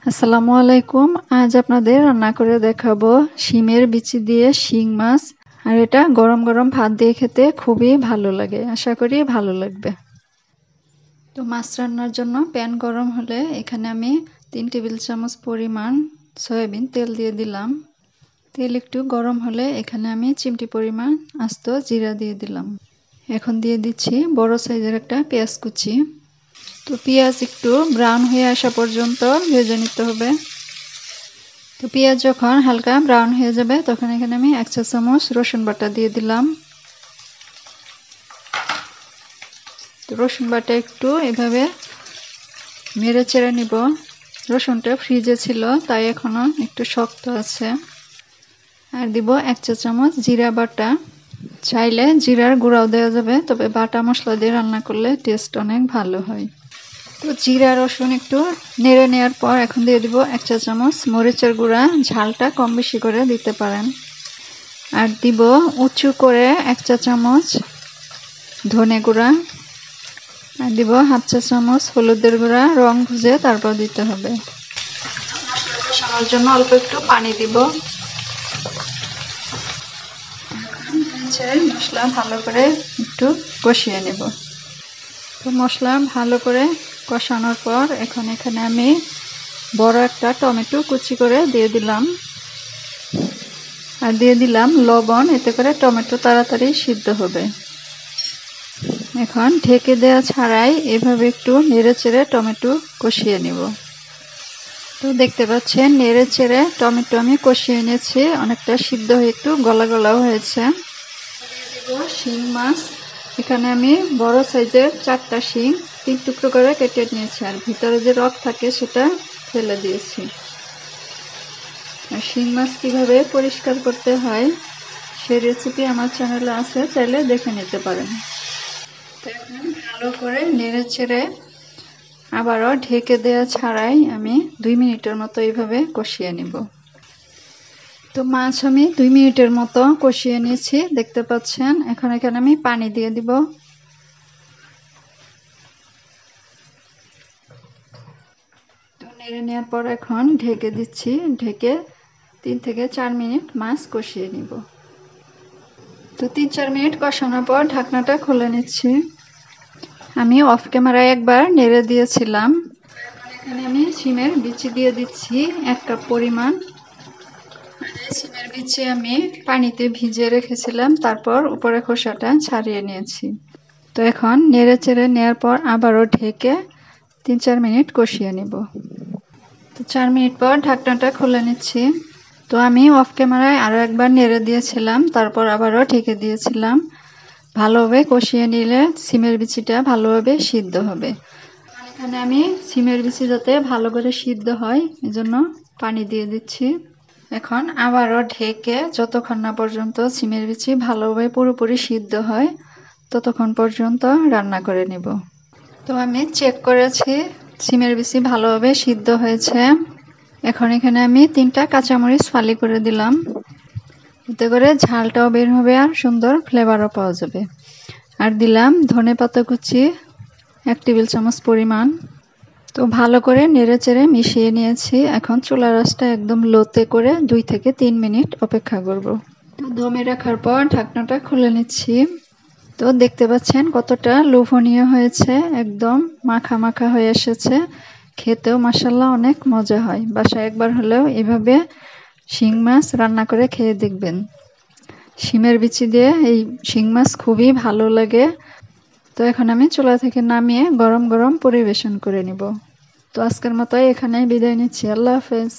আসসালামু আলাইকুম। আজ আপনাদের রান্না করে দেখাবো শিমের বিচি দিয়ে শিং মাছ। আর এটা গরম গরম ভাত দিয়ে খেতে খুবই ভালো লাগে, আশা করি ভালো লাগবে। তো মাছ রান্নার জন্য প্যান গরম হলে এখানে আমি 3 টেবিল চামচ পরিমাণ সয়াবিন তেল দিয়ে দিলাম। তেল একটু গরম হলে এখানে আমি চিমটি পরিমাণ আস্ত জিরা দিয়ে দিলাম। এখন দিয়ে দিচ্ছি বড় সাইজের একটা পেঁয়াজ কুচি। তো পেঁয়াজ একটু ব্রাউন হয়ে আসা পর্যন্ত ভেজে নিতে হবে। তো পেঁয়াজ যখন হালকা ব্রাউন হয়ে যাবে তখন এখানে আমি 1 চা চামচ রসুন বাটা দিয়ে দিলাম। তো রসুন বাটা একটু এভাবে নেড়ে চেড়ে নিব। রসুনটা ফ্রিজে ছিল তাই এখনো একটু শক্ত আছে। আর দিব 1 চা চামচ জিরা বাটা। চাইলে জিরার গুঁড়াও দেওয়া যাবে, তবে বাটা মশলা দিয়ে রান্না করলে টেস্ট অনেক ভালো হয়। তো জিরা রসুন একটু নেড়ে নেওয়ার পর এখন দিয়ে দিব 1 চা চামচ মরিচের গুঁড়া। ঝালটা কম বেশি করে দিতে পারেন। আর দিব উঁচু করে 1 চা চামচ ধনে গুঁড়া। আর দিব 1/2 চা চামচ হলুদের গুঁড়া। রং বুঝে তারপর দিতে হবে। মশলা কষানোর জন্য অল্প একটু পানি দিব। মশলা ভালো করে একটু কষিয়ে নেব। তো মশলা ভালো করে কষানোর পর এখন এখানে আমি বড় একটা টমেটো কুচি করে দিয়ে দিলাম। আর দিয়ে দিলাম লবণ, এতে করে টমেটো তাড়াতাড়ি সিদ্ধ হবে। এখন ঢেকে দেওয়া ছাড়াই এভাবে একটু নেড়ে চেড়ে টমেটো কষিয়ে নেব। তো দেখতে পাচ্ছেন নেড়ে চেড়ে টমেটো আমি কষিয়ে নিয়েছি, অনেকটা সিদ্ধ হয়ে একটু গলা গলাও হয়েছে। শিং মাছ এখানে আমি বড় সাইজের 4টা শিং 3 টুকরো করে কেটে নিয়েছি, আর ভিতরে যে রক থাকে সেটা ফেলে দিয়েছি। আর শিং মাছ কিভাবে পরিষ্কার করতে হয় সেই রেসিপি আমার চ্যানেলে আছে, চাইলে দেখে নিতে পারেন। তো এখন ভালো করে নেড়ে চেড়ে আবারও ঢেকে দেওয়া ছাড়াই আমি 2 মিনিটের মতো এইভাবে কষিয়ে নিব। তো মাছ আমি 2 মিনিটের মতো কষিয়ে নিয়েছি, দেখতে পাচ্ছেন। এখন এখানে আমি পানি দিয়ে দিব। তো নেড়ে নেওয়ার পর এখন ঢেকে দিচ্ছি। ঢেকে 3 থেকে 4 মিনিট মাছ কষিয়ে নিব। তো 3-4 মিনিট কষানোর পর ঢাকনাটা খুলে নিচ্ছি। আমি অফ ক্যামেরায় একবার নেড়ে দিয়েছিলাম। এখানে আমি শিমের বিচি দিয়ে দিচ্ছি 1 কাপ পরিমাণ। শিমের বিচি আমি পানিতে ভিজিয়ে রেখেছিলাম, তারপর উপরে খোসাটা ছাড়িয়ে নিয়েছি। তো এখন নেড়ে চেড়ে নেওয়ার পর আবারও ঢেকে 3-4 মিনিট কষিয়ে নেব। তো 4 মিনিট পর ঢাকনাটা খুলে নিচ্ছি। তো আমি অফ ক্যামেরায় আরও একবার নেড়ে দিয়েছিলাম, তারপর আবারও ঢেকে দিয়েছিলাম। ভালোভাবে কষিয়ে নিলে শিমের বিচিটা ভালোভাবে সিদ্ধ হবে। এখানে আমি শিমের বিচি যাতে ভালো করে সিদ্ধ হয় এজন্য পানি দিয়ে দিচ্ছি। এখন আবারও ঢেকে যতক্ষণ না পর্যন্ত শিমের বিচি ভালোভাবে পুরোপুরি সিদ্ধ হয় ততক্ষণ পর্যন্ত রান্না করে নেব। তো আমি চেক করেছি শিমের বিচি ভালোভাবে সিদ্ধ হয়েছে। এখন এখানে আমি 3টা কাঁচামরিচ ফালি করে দিলাম, এতে করে ঝালটাও বের হবে আর সুন্দর ফ্লেভারও পাওয়া যাবে। আর দিলাম ধনেপাতা কুচি 1 টেবিল চামচ পরিমাণ। তো ভালো করে নেড়ে চেড়ে মিশিয়ে নিয়েছি। এখন চুলার আঁচটা একদম লোতে করে 2 থেকে 3 মিনিট অপেক্ষা করব। তো দমে রাখার পর ঢাকনাটা খুলে নিচ্ছি। তো দেখতে পাচ্ছেন কতটা লোভনীয় হয়েছে, একদম মাখা মাখা হয়ে এসেছে। খেতেও মাশাআল্লাহ অনেক মজা হয়। বাসায় একবার হলেও এভাবে শিং মাছ রান্না করে খেয়ে দেখবেন। শিমের বিচি দিয়ে এই শিং মাছ খুবই ভালো লাগে। তো এখন আমি চুলা থেকে নামিয়ে গরম গরম পরিবেশন করে নিব। তো আজকের মতো এখানেই বিদায় নিচ্ছি। আল্লাহ হাফেজ।